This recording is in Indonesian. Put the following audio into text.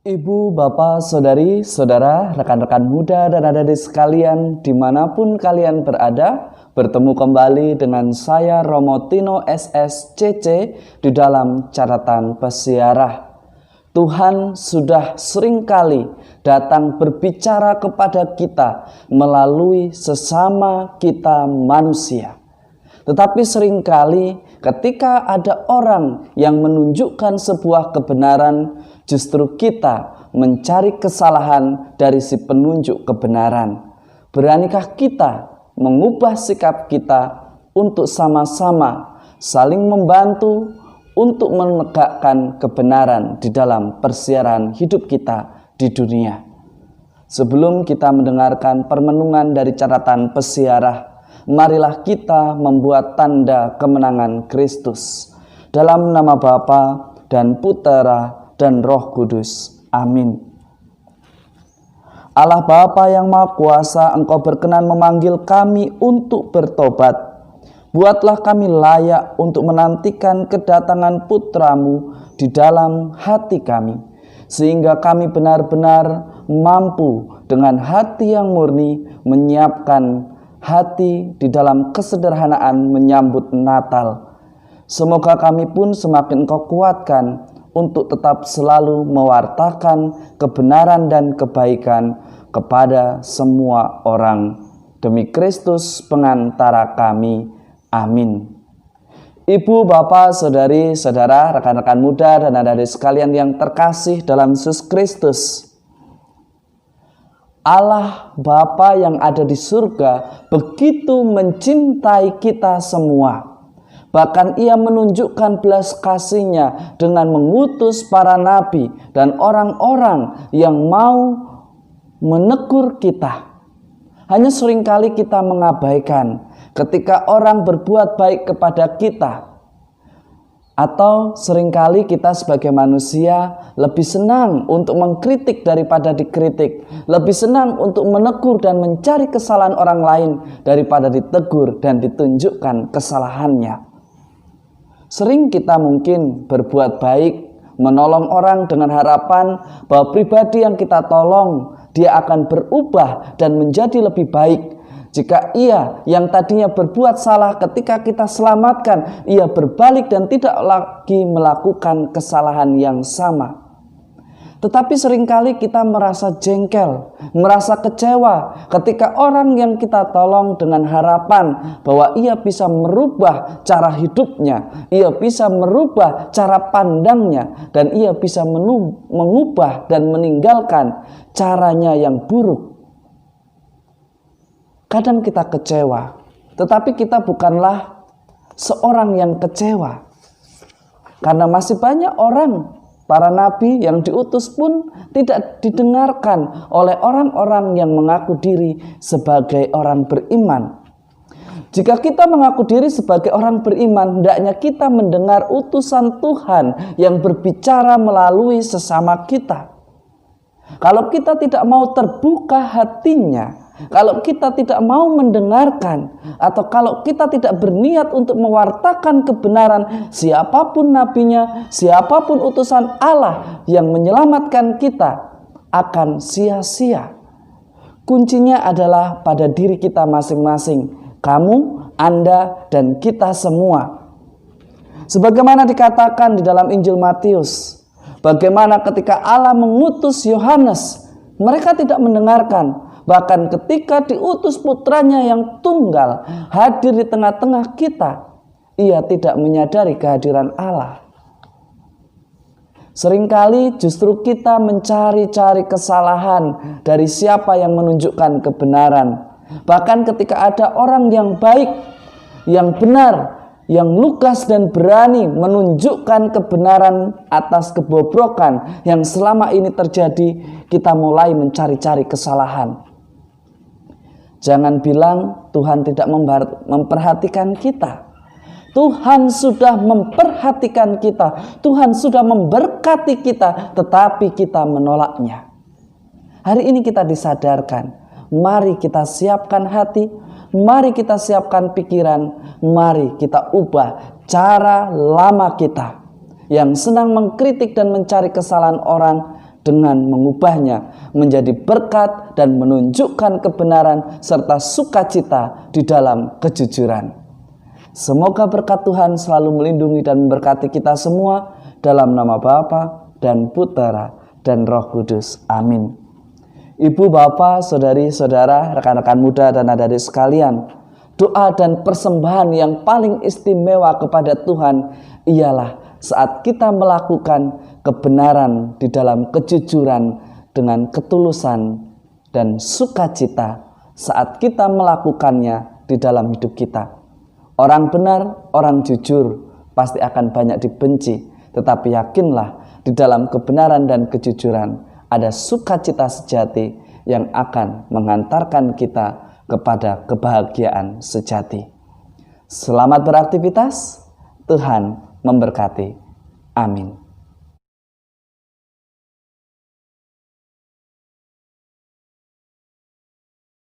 Ibu, bapak, saudari, saudara, rekan-rekan muda dan adik-adik sekalian dimanapun kalian berada, bertemu kembali dengan saya Romo Tino SSCC di dalam catatan pesiarah. Tuhan sudah seringkali datang berbicara kepada kita melalui sesama kita manusia. Tetapi seringkali ketika ada orang yang menunjukkan sebuah kebenaran, justru kita mencari kesalahan dari si penunjuk kebenaran. Beranikah kita mengubah sikap kita untuk sama-sama saling membantu untuk menegakkan kebenaran di dalam persiaran hidup kita di dunia? Sebelum kita mendengarkan permenungan dari catatan pesiarah, marilah kita membuat tanda kemenangan Kristus. Dalam nama Bapa dan Putera dan Roh Kudus. Amin. Allah Bapa yang Maha Kuasa, Engkau berkenan memanggil kami untuk bertobat. Buatlah kami layak untuk menantikan kedatangan Putra-Mu di dalam hati kami, sehingga kami benar-benar mampu dengan hati yang murni menyiapkan hati di dalam kesederhanaan menyambut Natal. Semoga kami pun semakin Engkau kuatkan untuk tetap selalu mewartakan kebenaran dan kebaikan kepada semua orang. Demi Kristus pengantara kami. Amin. Ibu, bapak, saudari, saudara, rekan-rekan muda dan adik-adik sekalian yang terkasih dalam Yesus Kristus, Allah Bapa yang ada di surga begitu mencintai kita semua. Bahkan Ia menunjukkan belas kasih-Nya dengan mengutus para nabi dan orang-orang yang mau menegur kita. Hanya seringkali kita mengabaikan ketika orang berbuat baik kepada kita. Atau seringkali kita sebagai manusia lebih senang untuk mengkritik daripada dikritik. Lebih senang untuk menegur dan mencari kesalahan orang lain daripada ditegur dan ditunjukkan kesalahannya. Sering kita mungkin berbuat baik, menolong orang dengan harapan bahwa pribadi yang kita tolong, dia akan berubah dan menjadi lebih baik. Jika ia yang tadinya berbuat salah ketika kita selamatkan, ia berbalik dan tidak lagi melakukan kesalahan yang sama. Tetapi seringkali kita merasa jengkel, merasa kecewa ketika orang yang kita tolong dengan harapan bahwa ia bisa merubah cara hidupnya, ia bisa merubah cara pandangnya, dan ia bisa mengubah dan meninggalkan caranya yang buruk. Kadang kita kecewa, tetapi kita bukanlah seorang yang kecewa. Karena masih banyak orang, para nabi yang diutus pun tidak didengarkan oleh orang-orang yang mengaku diri sebagai orang beriman. Jika kita mengaku diri sebagai orang beriman, hendaknya kita mendengar utusan Tuhan yang berbicara melalui sesama kita. Kalau kita tidak mau terbuka hatinya, kalau kita tidak mau mendengarkan, atau kalau kita tidak berniat untuk mewartakan kebenaran, siapapun nabinya, siapapun utusan Allah yang menyelamatkan kita akan sia-sia. Kuncinya adalah pada diri kita masing-masing, kamu, Anda, dan kita semua. Sebagaimana dikatakan di dalam Injil Matius, bagaimana ketika Allah mengutus Yohanes, mereka tidak mendengarkan. Bahkan ketika diutus putranya yang tunggal hadir di tengah-tengah kita, ia tidak menyadari kehadiran Allah. Seringkali justru kita mencari-cari kesalahan dari siapa yang menunjukkan kebenaran. Bahkan ketika ada orang yang baik, yang benar, yang lugas dan berani menunjukkan kebenaran atas kebobrokan yang selama ini terjadi, kita mulai mencari-cari kesalahan. Jangan bilang Tuhan tidak memperhatikan kita. Tuhan sudah memperhatikan kita. Tuhan sudah memberkati kita, tetapi kita menolaknya. Hari ini kita disadarkan. Mari kita siapkan hati. Mari kita siapkan pikiran. Mari kita ubah cara lama kita yang senang mengkritik dan mencari kesalahan orang dengan mengubahnya menjadi berkat dan menunjukkan kebenaran serta sukacita di dalam kejujuran. Semoga berkat Tuhan selalu melindungi dan memberkati kita semua dalam nama Bapa dan Putera dan Roh Kudus. Amin. Ibu, bapak, saudari-saudara, rekan-rekan muda dan adik-adik sekalian, doa dan persembahan yang paling istimewa kepada Tuhan ialah saat kita melakukan kebenaran di dalam kejujuran dengan ketulusan dan sukacita saat kita melakukannya di dalam hidup kita. Orang benar, orang jujur pasti akan banyak dibenci, tetapi yakinlah di dalam kebenaran dan kejujuran ada sukacita sejati yang akan mengantarkan kita kepada kebahagiaan sejati. Selamat beraktivitas, Tuhan memberkati. Amin.